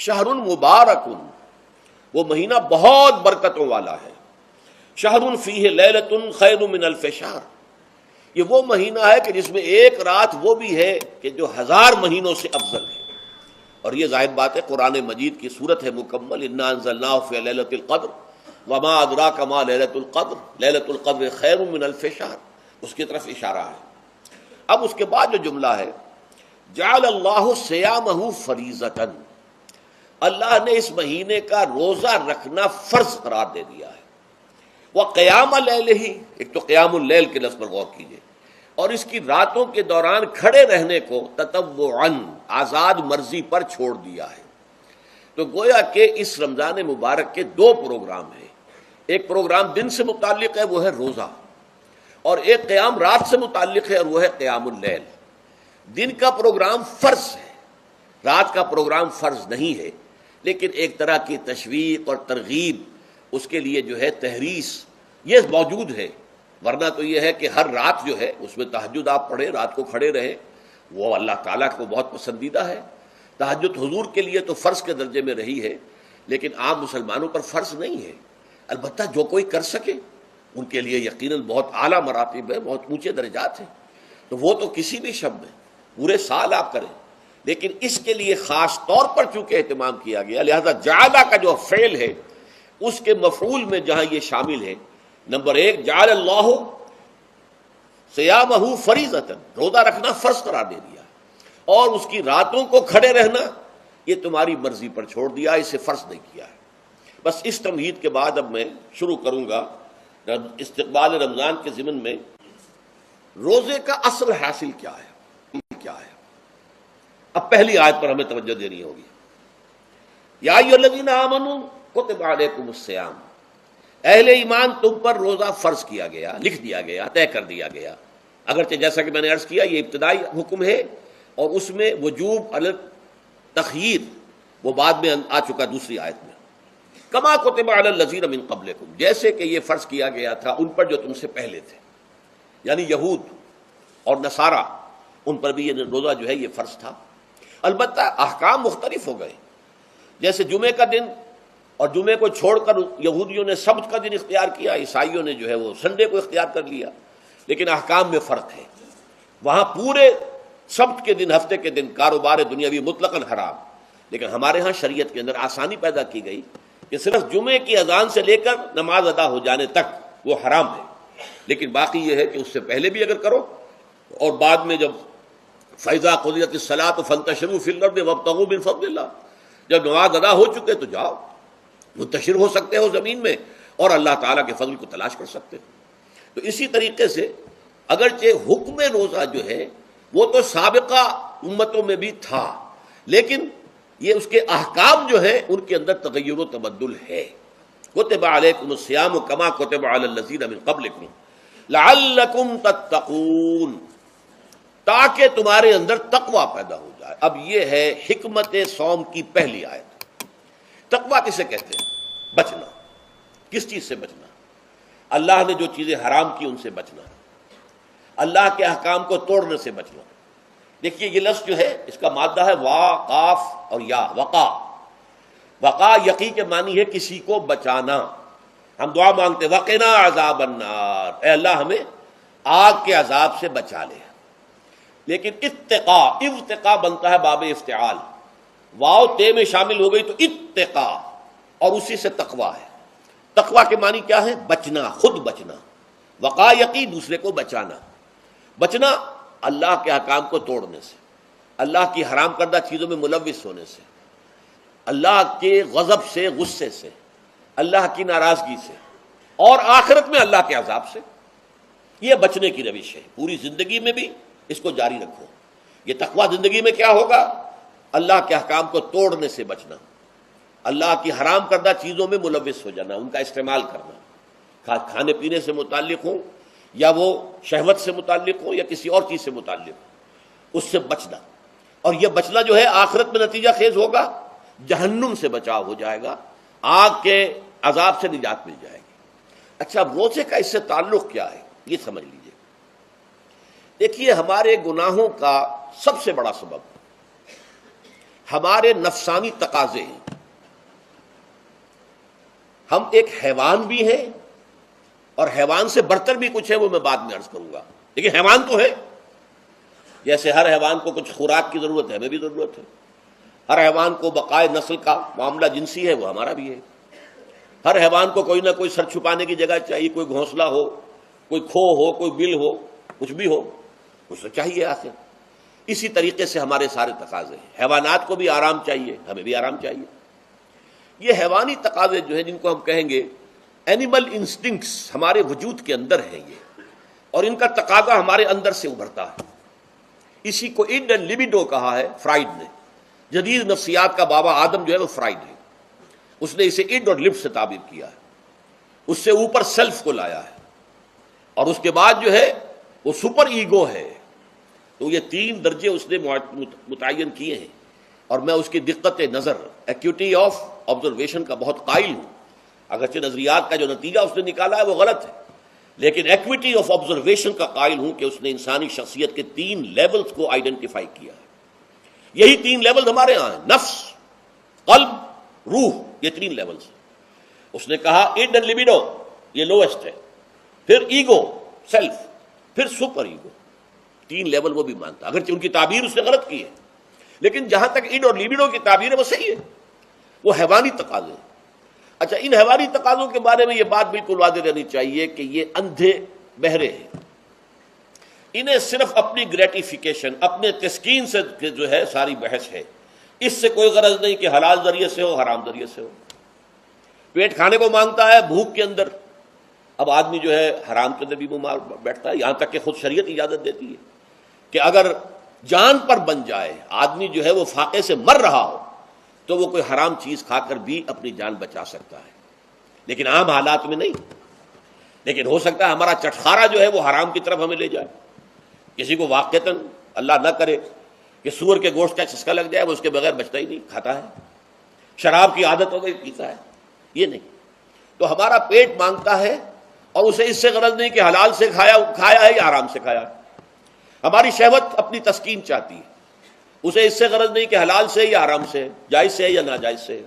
شہر مبارک، وہ مہینہ بہت برکتوں والا ہے. شہر فیہ لیلۃ خیر من الف شہر، یہ وہ مہینہ ہے کہ جس میں ایک رات وہ بھی ہے کہ جو 1000 مہینوں سے افضل ہے. اور یہ ظاہر بات ہے قرآن مجید کی صورت ہے مکمل، انا انزلناہ فی لیلۃ القدر وما ادراک ما لیلۃ القدر لیلۃ القدر خیر من الف شہر، اس کی طرف اشارہ ہے. اب اس کے بعد جو جملہ ہے جعل اللہ صیامہ فریضۃ، اللہ نے اس مہینے کا روزہ رکھنا فرض قرار دے دیا ہے. وقیام لیلہ، ایک تو قیام اللیل کے لفظ پر غور کیجیے، اور اس کی راتوں کے دوران کھڑے رہنے کو تطوعاً آزاد مرضی پر چھوڑ دیا ہے. تو گویا کہ اس رمضان مبارک کے 2 پروگرام ہیں. ایک پروگرام دن سے متعلق ہے، وہ ہے روزہ، اور ایک قیام رات سے متعلق ہے، اور وہ ہے قیام اللیل. دن کا پروگرام فرض ہے، رات کا پروگرام فرض نہیں ہے، لیکن ایک طرح کی تشویق اور ترغیب، اس کے لیے جو ہے تحریص یہ موجود ہے. ورنہ تو یہ ہے کہ ہر رات جو ہے اس میں تہجد آپ پڑھیں، رات کو کھڑے رہیں، وہ اللہ تعالیٰ کو بہت پسندیدہ ہے. تہجد حضور کے لیے تو فرض کے درجے میں رہی ہے، لیکن عام مسلمانوں پر فرض نہیں ہے. البتہ جو کوئی کر سکے ان کے لیے یقیناً بہت اعلیٰ مراتب ہے، بہت اونچے درجات ہیں. تو وہ تو کسی بھی شب میں پورے سال آپ کریں، لیکن اس کے لیے خاص طور پر چونکہ اہتمام کیا گیا، لہذا جعلہ کا جو فعل ہے اس کے مفعول میں جہاں یہ شامل ہے، نمبر 1 جعل اللہ صیامہ فریضۃ، روزہ رکھنا فرض قرار دے دیا، اور اس کی راتوں کو کھڑے رہنا یہ تمہاری مرضی پر چھوڑ دیا، اسے فرض نہیں کیا ہے. بس اس تمہید کے بعد اب میں شروع کروں گا استقبال رمضان کے ضمن میں روزے کا اصل حاصل کیا ہے. اب پہلی آیت پر ہمیں توجہ دینی ہوگی. یا ایھا الذین آمنوا کتب علیکم الصیام، اہل ایمان تم پر روزہ فرض کیا گیا، لکھ دیا گیا، طے کر دیا گیا. اگرچہ جیسا کہ میں نے عرض کیا یہ ابتدائی حکم ہے، اور اس میں وجوب علی تخییر وہ بعد میں آ چکا دوسری آیت میں. کما کتب علی الذین من قبلکم، جیسے کہ یہ فرض کیا گیا تھا ان پر جو تم سے پہلے تھے، یعنی یہود اور نصارہ، ان پر بھی یہ روزہ جو ہے یہ فرض تھا. البتہ احکام مختلف ہو گئے. جیسے جمعے کا دن، اور جمعے کو چھوڑ کر یہودیوں نے سبت کا دن اختیار کیا، عیسائیوں نے جو ہے وہ سنڈے کو اختیار کر لیا، لیکن احکام میں فرق ہے. وہاں پورے سبت کے دن، ہفتے کے دن کاروبار دنیاوی مطلقاً حرام، لیکن ہمارے ہاں شریعت کے اندر آسانی پیدا کی گئی کہ صرف جمعے کی اذان سے لے کر نماز ادا ہو جانے تک وہ حرام ہے، لیکن باقی یہ ہے کہ اس سے پہلے بھی اگر کرو، اور بعد میں جب فَإِذَا قُضِيَتِ الصَّلَاةُ فَانتَشِرُوا فِي الْأَرْضِ وَابْتَغُوا مِن فَضْلِ اللَّهِ، جب نماز ادا ہو چکے تو جاؤ، منتشر ہو سکتے ہو زمین میں، اور اللہ تعالیٰ کے فضل کو تلاش کر سکتے ہو. تو اسی طریقے سے اگرچہ حکم روزہ جو ہے وہ تو سابقہ امتوں میں بھی تھا، لیکن یہ اس کے احکام جو ہیں ان کے اندر تغیر و تبدل ہے. کتب علیکم الصیام کما کتب علی الذین من قبلکم لعلکم تتقون، تاکہ تمہارے اندر تقوی پیدا ہو جائے. اب یہ ہے حکمت صوم کی پہلی آیت. تقوی کسے کہتے ہیں؟ بچنا. کس چیز سے بچنا؟ اللہ نے جو چیزیں حرام کی ان سے بچنا، اللہ کے احکام کو توڑنے سے بچنا. دیکھیے یہ لفظ جو ہے اس کا مادہ ہے وا، قاف اور یا، وقا. وقا یقی کے معنی ہے کسی کو بچانا. ہم دعا مانگتے وقنا عذاب النار، اے اللہ ہمیں آگ کے عذاب سے بچا لے. لیکن اتقا، ارتقا بنتا ہے باب افتعال، واو تے میں شامل ہو گئی تو اتقا، اور اسی سے تقوی ہے. تقوی کے معنی کیا ہے؟ بچنا، خود بچنا. وقا یقی، دوسرے کو بچانا. بچنا اللہ کے احکام کو توڑنے سے، اللہ کی حرام کردہ چیزوں میں ملوث ہونے سے، اللہ کے غضب سے، غصے سے، اللہ کی ناراضگی سے، اور آخرت میں اللہ کے عذاب سے. یہ بچنے کی روش ہے. پوری زندگی میں بھی اس کو جاری رکھو. یہ تقوی زندگی میں کیا ہوگا؟ اللہ کے احکام کو توڑنے سے بچنا، اللہ کی حرام کردہ چیزوں میں ملوث ہو جانا، ان کا استعمال کرنا، کھانے پینے سے متعلق ہو یا وہ شہوت سے متعلق ہو یا کسی اور چیز سے متعلق ہو، اس سے بچنا. اور یہ بچنا جو ہے آخرت میں نتیجہ خیز ہوگا، جہنم سے بچاؤ ہو جائے گا، آگ کے عذاب سے نجات مل جائے گی. اچھا اب روزے کا اس سے تعلق کیا ہے یہ سمجھ لیجئے. دیکھیے ہمارے گناہوں کا سب سے بڑا سبب ہمارے نفسانی تقاضے ہیں. ہم ایک حیوان بھی ہیں اور حیوان سے برتر بھی کچھ ہے، وہ میں بعد میں عرض کروں گا، لیکن حیوان تو ہے. جیسے ہر حیوان کو کچھ خوراک کی ضرورت ہے، ہمیں بھی ضرورت ہے. ہر حیوان کو بقائے نسل کا معاملہ جنسی ہے، وہ ہمارا بھی ہے. ہر حیوان کو کوئی نہ کوئی سر چھپانے کی جگہ چاہیے، کوئی گھونسلہ ہو، کوئی کھو ہو، کوئی بل ہو، کچھ بھی ہو، کچھ تو چاہیے آخر. اسی طریقے سے ہمارے سارے تقاضے ہیں. حیوانات کو بھی آرام چاہیے، ہمیں بھی آرام چاہیے. یہ حیوانی تقاضے جو ہیں، جن کو ہم کہیں گے اینیمل انسٹنکٹس، ہمارے وجود کے اندر ہیں یہ، اور ان کا تقاضا ہمارے اندر سے ابھرتا ہے. اسی کو ایڈ اینڈ لیبیڈو کہا ہے فرائڈ نے. جدید نفسیات کا بابا آدم جو ہے وہ فرائڈ ہے. اس نے اسے ایڈ اور لب سے تعبیر کیا ہے. اس سے اوپر سیلف کو لایا ہے، اور اس کے بعد جو ہے وہ سپر ایگو ہے. تو یہ 3 درجے اس نے متعین کیے ہیں، اور میں اس کی دقت نظر، ایکیوٹی آف آبزرویشن کا بہت قائل ہوں. اگرچہ نظریات کا جو نتیجہ اس نے نکالا ہے وہ غلط ہے، لیکن ایکویٹی آف آبزرویشن کا قائل ہوں کہ اس نے انسانی شخصیت کے 3 لیولز کو آئیڈینٹیفائی کیا ہے. یہی 3 لیول ہمارے ہاں ہیں، نفس، قلب، روح، یہ 3 لیولز. اس نے کہا ایڈ اینڈ لیبیڈو یہ لویسٹ ہے، پھر ایگو، سیلف، پھر سپر ایگو. 3 لیول وہ بھی مانتا، اگرچہ ان کی تعبیر اس نے غلط کی ہے، لیکن جہاں تک ایڈ اور لیبیڈو کی تعبیر ہے وہ صحیح ہے. وہ حیوانی تقاضے. اچھا، ان حیوانی تقاضوں کے بارے میں یہ بات بالکل واضح رہنی چاہیے کہ یہ اندھے بہرے ہیں. انہیں صرف اپنی گریٹیفیکیشن، اپنے تسکین سے جو ہے ساری بحث ہے. اس سے کوئی غرض نہیں کہ حلال ذریعے سے ہو، حرام ذریعے سے ہو. پیٹ کھانے کو مانگتا ہے بھوک کے اندر. اب آدمی جو ہے حرام کے اندر بھی بیمار بیٹھتا ہے، یہاں تک کہ خود شریعت اجازت دیتی ہے کہ اگر جان پر بن جائے، آدمی جو ہے وہ فاقے سے مر رہا ہو، تو وہ کوئی حرام چیز کھا کر بھی اپنی جان بچا سکتا ہے، لیکن عام حالات میں نہیں. لیکن ہو سکتا ہے ہمارا چٹخارا جو ہے وہ حرام کی طرف ہمیں لے جائے. کسی کو واقعتاً اللہ نہ کرے کہ سور کے گوشت کا چسکا لگ جائے، وہ اس کے بغیر بچتا ہی نہیں، کھاتا ہے. شراب کی عادت ہو گئی، پیتا ہے. یہ نہیں. تو ہمارا پیٹ مانگتا ہے، اور اسے اس سے غرض نہیں کہ حلال سے کھایا ہے یا حرام سے کھایا ہے. ہماری شہوت اپنی تسکین چاہتی ہے، اسے اس سے غرض نہیں کہ حلال سے یا حرام سے، جائز سے یا ناجائز سے.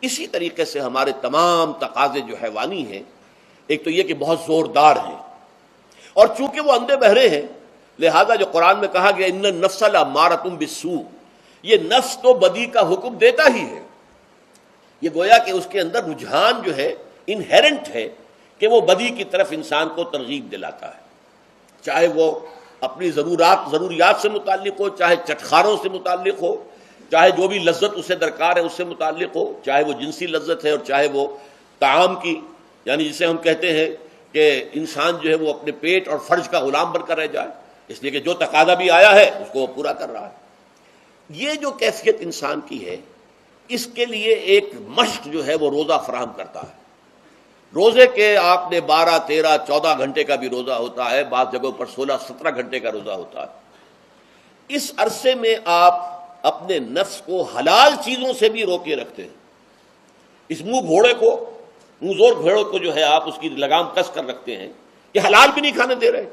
اسی طریقے سے ہمارے تمام تقاضے جو حیوانی ہیں، ایک تو یہ کہ بہت زوردار ہیں، اور چونکہ وہ اندھے بہرے ہیں، لہذا جو قرآن میں کہا گیا ان النفس لامارۃ بالسوء، یہ نفس تو بدی کا حکم دیتا ہی ہے. یہ گویا کہ اس کے اندر رجحان جو ہے انہیرنٹ ہے کہ وہ بدی کی طرف انسان کو ترغیب دلاتا ہے، چاہے وہ اپنی ضروریات سے متعلق ہو، چاہے چٹخاروں سے متعلق ہو، چاہے جو بھی لذت اسے درکار ہے اس سے متعلق ہو، چاہے وہ جنسی لذت ہے اور چاہے وہ طعام کی، یعنی جسے ہم کہتے ہیں کہ انسان جو ہے وہ اپنے پیٹ اور فرج کا غلام بن کر رہ جائے، اس لیے کہ جو تقاضا بھی آیا ہے اس کو وہ پورا کر رہا ہے. یہ جو کیفیت انسان کی ہے، اس کے لیے ایک مشق جو ہے وہ روزہ فراہم کرتا ہے. روزے کے آپ نے 12، 13، 14 گھنٹے کا بھی روزہ ہوتا ہے، بعض جگہوں پر 16، 17 گھنٹے کا روزہ ہوتا ہے. اس عرصے میں آپ اپنے نفس کو حلال چیزوں سے بھی روکے رکھتے ہیں. اس منہ زور گھوڑے کو جو ہے آپ اس کی لگام کس کر رکھتے ہیں کہ حلال بھی نہیں کھانے دے رہے.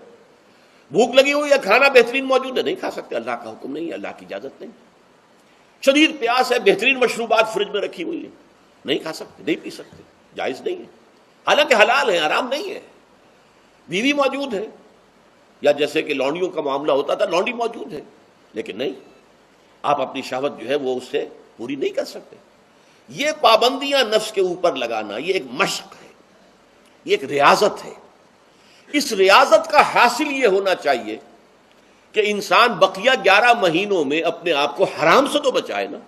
بھوک لگی ہوئی یا کھانا بہترین موجود ہے، نہیں کھا سکتے، اللہ کا حکم نہیں ہے، اللہ کی اجازت نہیں. شدید پیاس ہے، بہترین مشروبات فریج میں رکھی ہوئی ہے، نہیں کھا سکتے، نہیں پی سکتے، جائز نہیں ہے، حالانکہ حلال ہے، حرام نہیں ہے. بیوی موجود ہے، یا جیسے کہ لونڈیوں کا معاملہ ہوتا تھا، لونڈی موجود ہے، لیکن نہیں، آپ اپنی شہوت جو ہے وہ اس سے پوری نہیں کر سکتے. یہ پابندیاں نفس کے اوپر لگانا، یہ ایک مشق ہے، یہ ایک ریاضت ہے. اس ریاضت کا حاصل یہ ہونا چاہیے کہ انسان بقیہ 11 مہینوں میں اپنے آپ کو حرام سے تو بچائے نا.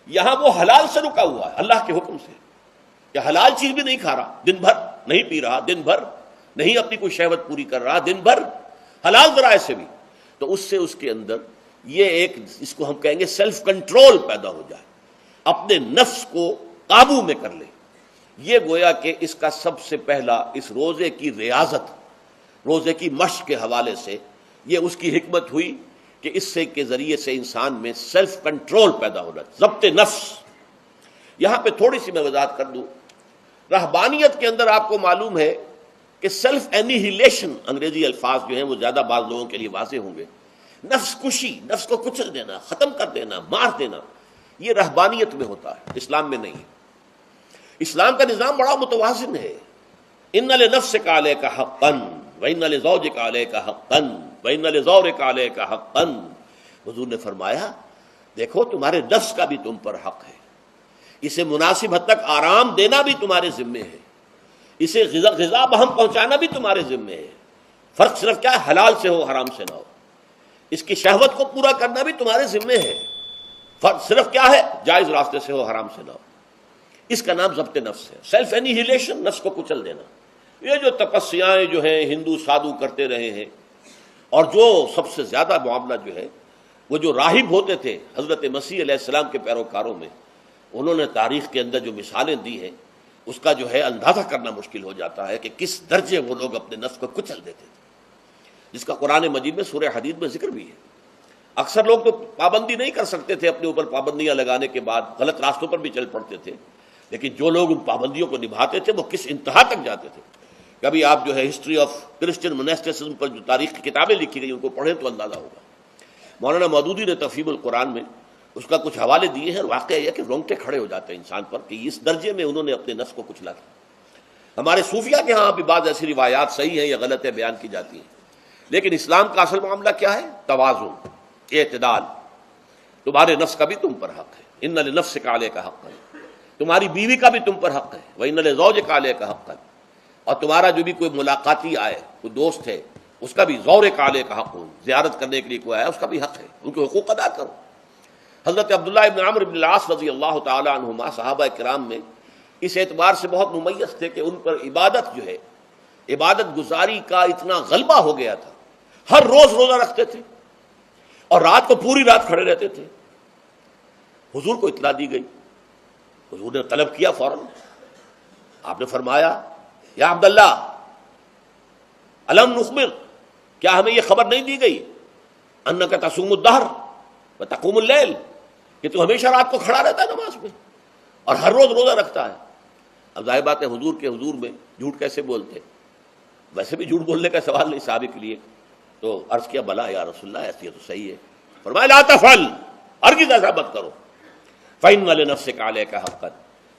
یہاں وہ حلال سے رکا ہوا ہے اللہ کے حکم سے، کہ حلال چیز بھی نہیں کھا رہا، دن بھر نہیں پی رہا، دن بھر نہیں اپنی کوئی شہوت پوری کر رہا، دن بھر حلال ذرائع سے بھی، تو اس سے اس کے اندر یہ ایک، اس کو ہم کہیں گے سیلف کنٹرول پیدا ہو جائے، اپنے نفس کو قابو میں کر لے. یہ گویا کہ اس کا سب سے پہلا، اس روزے کی ریاضت، روزے کی مشق کے حوالے سے یہ اس کی حکمت ہوئی کہ اس سے کے ذریعے سے انسان میں سیلف کنٹرول پیدا ہونا، ضبط نفس. یہاں پہ تھوڑی سی میں وضاحت کر دوں. رہبانیت کے اندر آپ کو معلوم ہے کہ سیلف اینیہیلیشن، انگریزی الفاظ جو ہیں وہ زیادہ بعض لوگوں کے لیے واضح ہوں گے، نفس کشی، نفس کو کچل دینا، ختم کر دینا، مار دینا، یہ رہبانیت میں ہوتا ہے، اسلام میں نہیں ہے۔ اسلام کا نظام بڑا متوازن ہے۔ ان لنفسک علیک حقا وان لزوجک علیک حقا وان لزورک علیک حقا۔ حضور نے فرمایا دیکھو تمہارے نفس کا بھی تم پر حق ہے، اسے مناسب حد تک آرام دینا بھی تمہارے ذمے ہے، اسے غذا بہم پہنچانا بھی تمہارے ذمے ہے۔ فرق صرف کیا ہے، حلال سے ہو حرام سے نہ ہو۔ اس کی شہوت کو پورا کرنا بھی تمہارے ذمے ہے، فرق صرف کیا ہے، جائز راستے سے ہو حرام سے نہ ہو۔ اس کا نام ضبط نفس ہے، سیلف اینیہیلیشن، نفس کو کچل دینا۔ یہ جو تپسیاں جو ہیں ہندو سادھو کرتے رہے ہیں، اور جو سب سے زیادہ معاملہ جو ہے وہ جو راہب ہوتے تھے حضرت مسیح علیہ السلام کے پیروکاروں میں، انہوں نے تاریخ کے اندر جو مثالیں دی ہیں اس کا جو ہے اندازہ کرنا مشکل ہو جاتا ہے کہ کس درجے وہ لوگ اپنے نفس کو کچل دیتے تھے، جس کا قرآن مجید میں سورہ حدید میں ذکر بھی ہے۔ اکثر لوگ تو پابندی نہیں کر سکتے تھے، اپنے اوپر پابندیاں لگانے کے بعد غلط راستوں پر بھی چل پڑتے تھے، لیکن جو لوگ ان پابندیوں کو نبھاتے تھے وہ کس انتہا تک جاتے تھے۔ کبھی آپ جو ہے ہسٹری آف کرسچن موناسٹسزم پر جو تاریخ کی کتابیں لکھی گئی ان کو پڑھیں تو اندازہ ہوگا۔ مولانا مودودی نے تفہیم القرآن میں اس کا کچھ حوالے دیے ہیں، اور واقعہ یہ کہ رونگٹے کھڑے ہو جاتے ہیں انسان پر کہ اس درجے میں انہوں نے اپنے نفس کو کچلا تھا۔ ہمارے صوفیہ کے ہاں بھی بعض ایسی روایات صحیح ہیں یا غلط ہے بیان کی جاتی ہیں، لیکن اسلام کا اصل معاملہ کیا ہے، توازن، اعتدال۔ تمہارے نفس کا بھی تم پر حق ہے، ان لنفسک علیک حقا، تمہاری بیوی کا بھی تم پر حق ہے، وان لزوجک علیک حقا، اور تمہارا جو بھی کوئی ملاقاتی آئے، کوئی دوست ہے، اس کا بھی زورک علیک حق، زیارت کرنے کے لیے کوئی آیا اس کا بھی حق ہے، ان کے حقوق ادا کرو۔ حضرت عبداللہ ابن عمرو بن العاص رضی اللہ تعالی عنہما صحابہ کرام میں اس اعتبار سے بہت ممیز تھے کہ ان پر عبادت جو ہے، عبادت گزاری کا اتنا غلبہ ہو گیا تھا، ہر روز روزہ رکھتے تھے اور رات کو پوری رات کھڑے رہتے تھے۔ حضور کو اطلاع دی گئی، حضور نے طلب کیا فوراً، آپ نے فرمایا یا عبداللہ الم نخبر، کیا ہمیں یہ خبر نہیں دی گئی انک تصوم الدہر وتقوم اللیل، کہ تو ہمیشہ رات کو کھڑا رہتا ہے نماز میں اور ہر روز روزہ رکھتا ہے۔ اب ظاہر بات ہے حضور کے حضور میں جھوٹ کیسے بولتے، ویسے بھی جھوٹ بولنے کا سوال نہیں صحابی کے لیے، تو عرض کیا بلا یا رسول اللہ ایسی تو صحیح ہے۔ فرمایا لا تفعل، ہرگز ایسا مت کرو، فإن لنفسک علیک حقا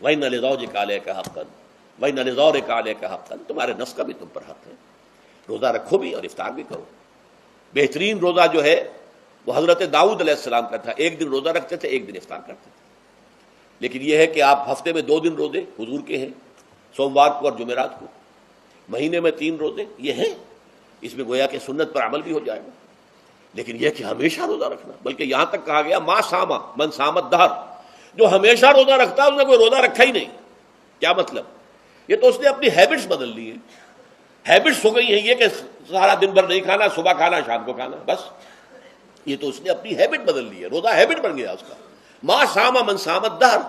وإن لزوجک علیک حقا وإن لزورک علیک حقا، تمہارے نفس کا بھی تم پر حق ہے، روزہ رکھو بھی اور افطار بھی کرو۔ بہترین روزہ جو ہے وہ حضرت داؤد علیہ السلام کا تھا، ایک دن روزہ رکھتے تھے، ایک دن افطار کرتے تھے۔ لیکن یہ ہے کہ آپ ہفتے میں 2 دن روزے حضور کے ہیں، سوموار کو اور جمعرات کو، مہینے میں 3 روزے یہ ہیں، اس میں گویا کہ سنت پر عمل بھی ہو جائے گا۔ لیکن یہ کہ ہمیشہ روزہ رکھنا، بلکہ یہاں تک کہا گیا ما صام من صام الدہر، جو ہمیشہ روزہ رکھتا ہے اس نے کوئی روزہ رکھا ہی نہیں۔ کیا مطلب؟ یہ تو اس نے اپنی ہیبٹس بدل لی ہیں، ہیبٹس ہو گئی ہیں یہ کہ سارا دن بھر نہیں کھانا، صبح کھانا شام کو کھانا، بس یہ تو اس نے اپنی ہیبٹ بدل لی ہے، روزہ ہیبٹ بن گیا اس کا۔ ما صام من صام الدہر،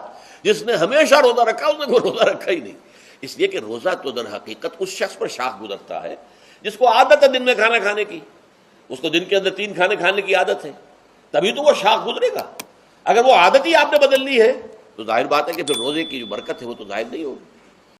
جس نے ہمیشہ روزہ رکھا اس نے کوئی روزہ رکھا ہی نہیں۔ اس لیے کہ روزہ تو در حقیقت اس شخص پر شاخ گزرتا ہے جس کو عادت ہے دن میں کھانا کھانے کی، اس کو دن کے اندر 3 کھانے کھانے کی عادت ہے، تبھی تو وہ شاخ گزرے گا۔ اگر وہ عادت ہی آپ نے بدل لی ہے تو ظاہر بات ہے کہ پھر روزے کی جو برکت ہے وہ تو ظاہر نہیں ہوگی۔